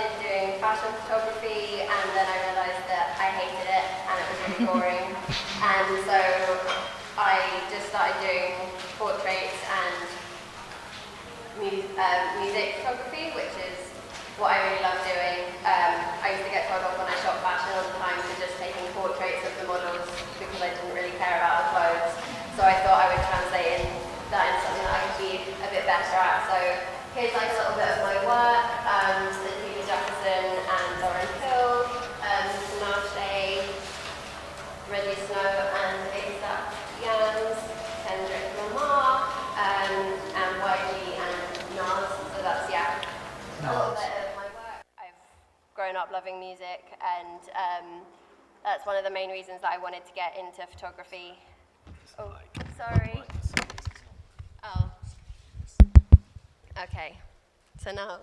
started doing fashion photography, and then I realized that I hated it and it was really boring. And so I just started doing portraits and music photography, which is what I really love doing. I used to get told off when I shot fashion all the time for just taking portraits of the models because I didn't really care about the clothes. So I thought I would translate that into something that I could be a bit better at. So here's like a little bit of my work, Stevie Jefferson and Lauren Hill, Tinashe, Reggie Snow and A$AP Yams, Kendrick Lamar, and YG and Nas. So that's, yeah, a little bit of my work. I've grown up loving music, and that's one of the main reasons that I wanted to get into photography. Oh, sorry. Oh. Okay. So now,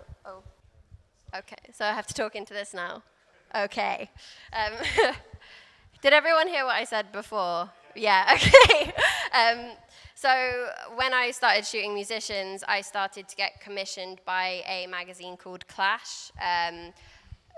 okay. So I have to talk into this now. Okay. Did everyone hear what I said before? Yeah, okay. So when I started shooting musicians, I started to get commissioned by a magazine called Clash,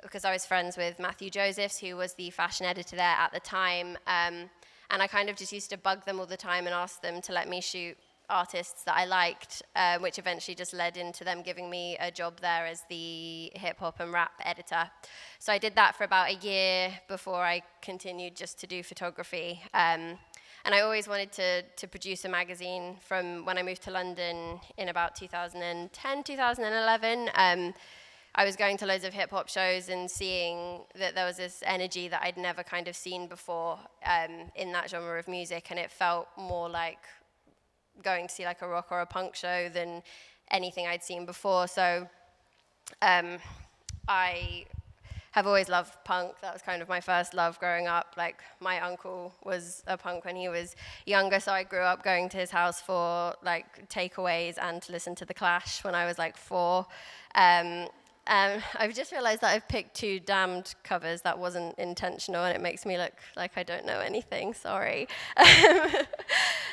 because I was friends with Matthew Josephs, who was the fashion editor there at the time. And I kind of just used to bug them all the time and ask them to let me shoot artists that I liked, which eventually just led into them giving me a job there as the hip hop and rap editor. So I did that for about a year before I continued just to do photography. And I always wanted to produce a magazine from when I moved to London in about 2010, 2011. I was going to loads of hip hop shows and seeing that there was this energy that I'd never kind of seen before in that genre of music, and it felt more like going to see like a rock or a punk show than anything I'd seen before. So I have always loved punk. That was kind of my first love growing up. Like, my uncle was a punk when he was younger, so I grew up going to his house for like takeaways and to listen to The Clash when I was like 4. I've just realized that I've picked 2 Damned covers. That wasn't intentional, and it makes me look like I don't know anything, sorry.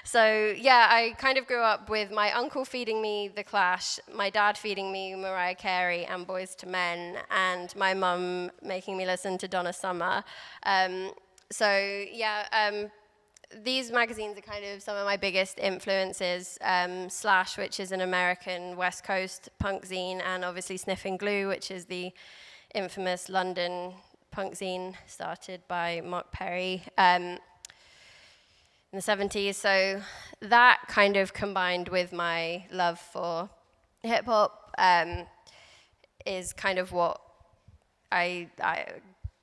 So yeah, I kind of grew up with my uncle feeding me The Clash, my dad feeding me Mariah Carey and Boyz II Men, and my mum making me listen to Donna Summer. These magazines are kind of some of my biggest influences. Slash, which is an American West Coast punk zine, and obviously Sniffin' Glue, which is the infamous London punk zine started by Mark Perry in the 70s. So that kind of combined with my love for hip hop is kind of what I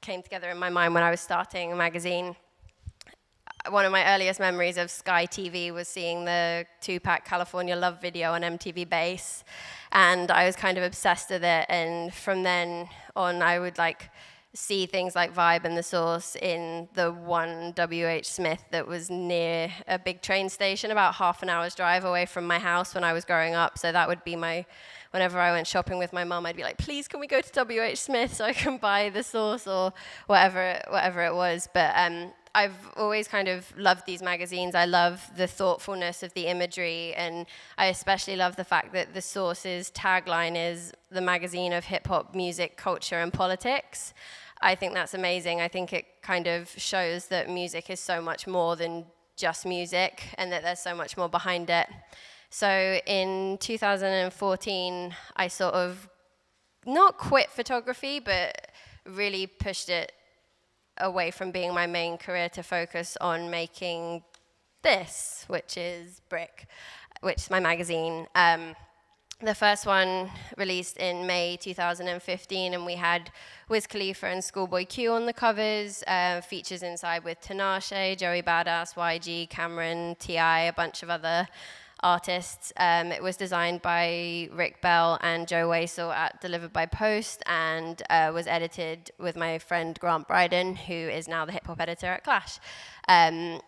came together in my mind when I was starting a magazine. One of my earliest memories of Sky TV was seeing the Tupac California Love video on MTV Base, and I was kind of obsessed with it, and from then on I would like see things like Vibe and The Source in the one W.H. Smith that was near a big train station about half an hour's drive away from my house when I was growing up. So that would be whenever I went shopping with my mum, I'd be like, please can we go to W.H. Smith so I can buy The Source or whatever it was. But I've always kind of loved these magazines. I love the thoughtfulness of the imagery, and I especially love the fact that The Source's tagline is the magazine of hip-hop music, culture, and politics. I think that's amazing. I think it kind of shows that music is so much more than just music, and that there's so much more behind it. So in 2014, I sort of not quit photography, but really pushed it away from being my main career to focus on making this, which is Brick, which is my magazine. The first one released in May 2015, and we had Wiz Khalifa and Schoolboy Q on the covers, features inside with Tinashe, Joey Badass, YG, Cameron, T.I., a bunch of other artists. It was designed by Rick Bell and Joe Waisel at Delivered by Post, and was edited with my friend Grant Bryden, who is now the hip-hop editor at Clash. And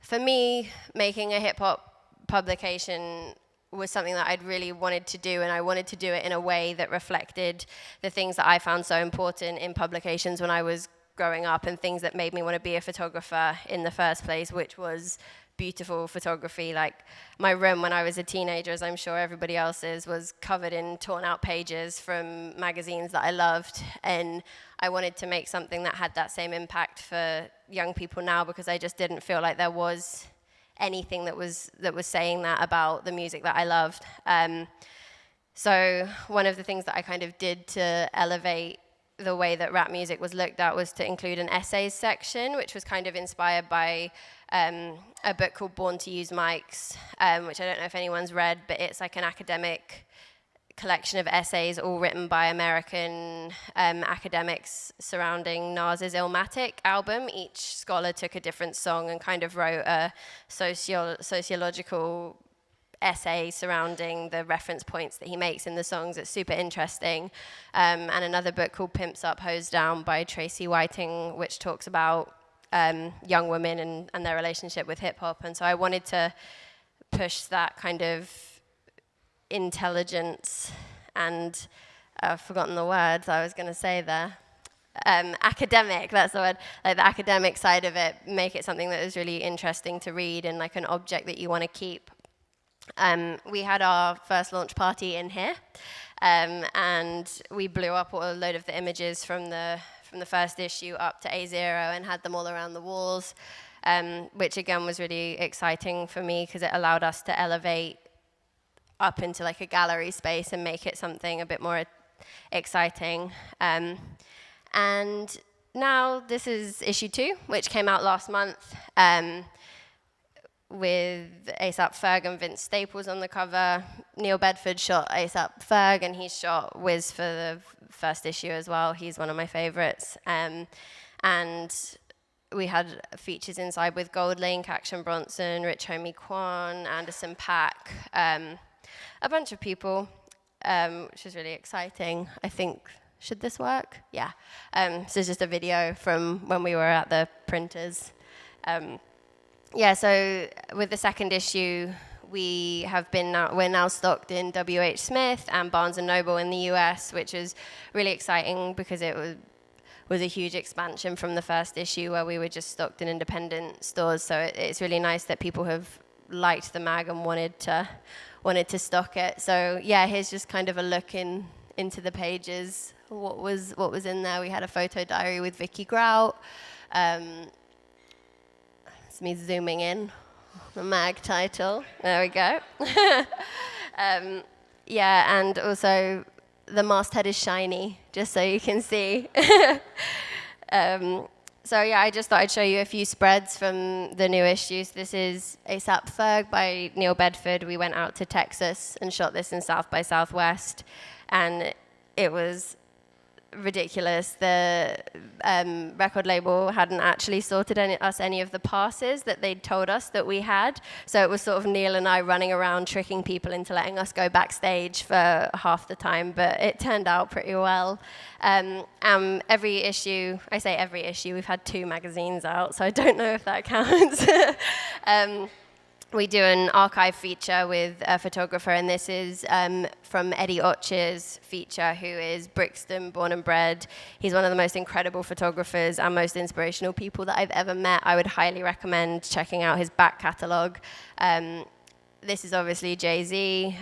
for me, making a hip-hop publication was something that I'd really wanted to do, and I wanted to do it in a way that reflected the things that I found so important in publications when I was growing up, and things that made me want to be a photographer in the first place, which was beautiful photography. Like my room when I was a teenager, as I'm sure everybody else's, was covered in torn out pages from magazines that I loved, and I wanted to make something that had that same impact for young people now, because I just didn't feel like there was anything that was saying that about the music that I loved. So one of the things that I kind of did to elevate the way that rap music was looked at was to include an essays section, which was kind of inspired by a book called Born to Use Mics, which I don't know if anyone's read, but it's like an academic collection of essays all written by American academics surrounding Nas's Illmatic album. Each scholar took a different song and kind of wrote a sociological essay surrounding the reference points that he makes in the songs. It's super interesting. And another book called Pimps Up, Hoes Down by Tracy Whiting, which talks about young women and their relationship with hip hop. And so I wanted to push that kind of intelligence and I've forgotten the words I was going to say there. Academic, that's the word, like the academic side of it, make it something that is really interesting to read and like an object that you want to keep. We had our first launch party in here, and we blew up a load of the images from the first issue up to A0 and had them all around the walls, which again was really exciting for me because it allowed us to elevate up into like a gallery space and make it something a bit more exciting. And now this is issue 2, which came out last month, with A$AP Ferg and Vince Staples on the cover. Neil Bedford shot A$AP Ferg, and he shot Wiz for the first issue as well. He's one of my favorites. And we had features inside with Gold Link, Action Bronson, Rich Homie Quan, Anderson .Paak, a bunch of people, which is really exciting. I think, should this work? Yeah. So it's just a video from when we were at the printers. Yeah, so with the second issue, we're now stocked in W.H. Smith and Barnes & Noble in the US, which is really exciting because it was a huge expansion from the first issue where we were just stocked in independent stores. So it's really nice that people have liked the mag and wanted to stock it. So yeah, here's just kind of a look into the pages. What was in there? We had a photo diary with Vicky Grout. It's me zooming in the mag title. There we go. Yeah, and also the masthead is shiny, just so you can see. So yeah, I just thought I'd show you a few spreads from the new issues. This is A$AP Ferg by Neil Bedford. We went out to Texas and shot this in South by Southwest, and it was ridiculous. The record label hadn't actually sorted any of the passes that they'd told us that we had. So it was sort of Neil and I running around tricking people into letting us go backstage for half the time, but it turned out pretty well. Every issue, we've had 2 magazines out, so I don't know if that counts. We do an archive feature with a photographer, and this is from Eddie Otch's feature, who is Brixton born and bred. He's one of the most incredible photographers and most inspirational people that I've ever met. I would highly recommend checking out his back catalogue. This is obviously Jay-Z.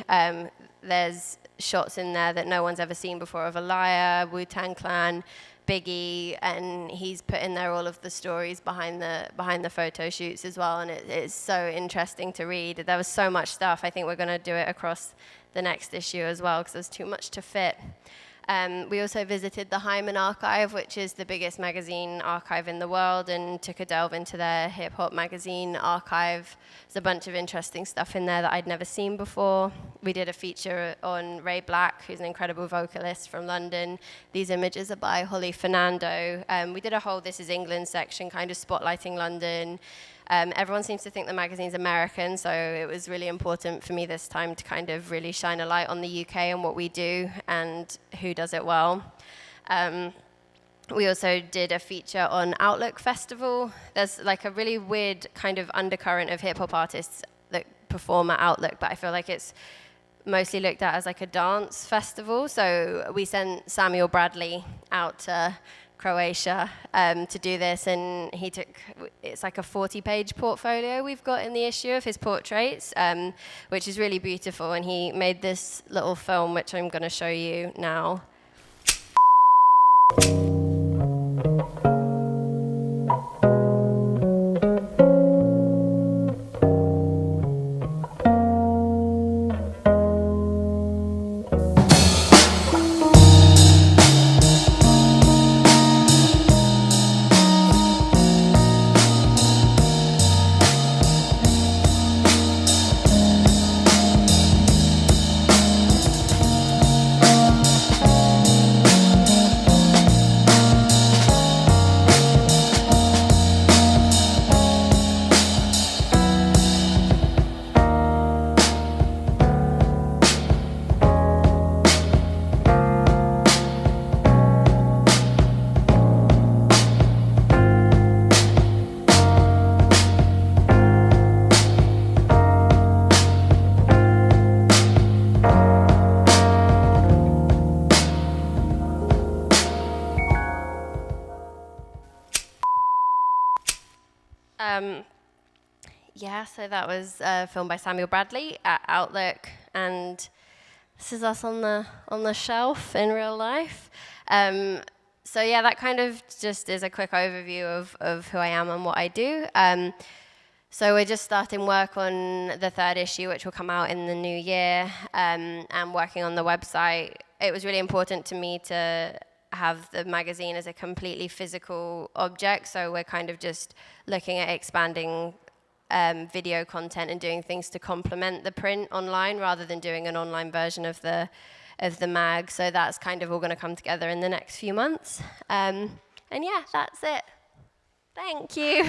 There's shots in there that no one's ever seen before of Aliyah, Wu-Tang Clan, Biggie, and he's put in there all of the stories behind the photo shoots as well, and it's so interesting to read. There was so much stuff. I think we're going to do it across the next issue as well because there's too much to fit. We also visited the Hyman Archive, which is the biggest magazine archive in the world, and took a delve into their hip-hop magazine archive. There's a bunch of interesting stuff in there that I'd never seen before. We did a feature on Ray Black, who's an incredible vocalist from London. These images are by Holly Fernando. We did a whole This Is England section, kind of spotlighting London. Everyone seems to think the magazine's American, so it was really important for me this time to kind of really shine a light on the UK and what we do and who does it well. We also did a feature on Outlook Festival. There's like a really weird kind of undercurrent of hip-hop artists that perform at Outlook, but I feel like it's mostly looked at as like a dance festival. So we sent Samuel Bradley out to Croatia to do this, and it's like a 40-page portfolio we've got in the issue of his portraits, which is really beautiful, and he made this little film, which I'm going to show you now. Yeah, so that was filmed by Samuel Bradley at Outlook, and this is us on the shelf in real life. So yeah, that kind of just is a quick overview of who I am and what I do. So we're just starting work on the 3rd issue, which will come out in the new year, and working on the website. It was really important to me to have the magazine as a completely physical object, so we're kind of just looking at expanding video content and doing things to complement the print online rather than doing an online version of the mag. So that's kind of all going to come together in the next few months. And yeah, that's it. Thank you.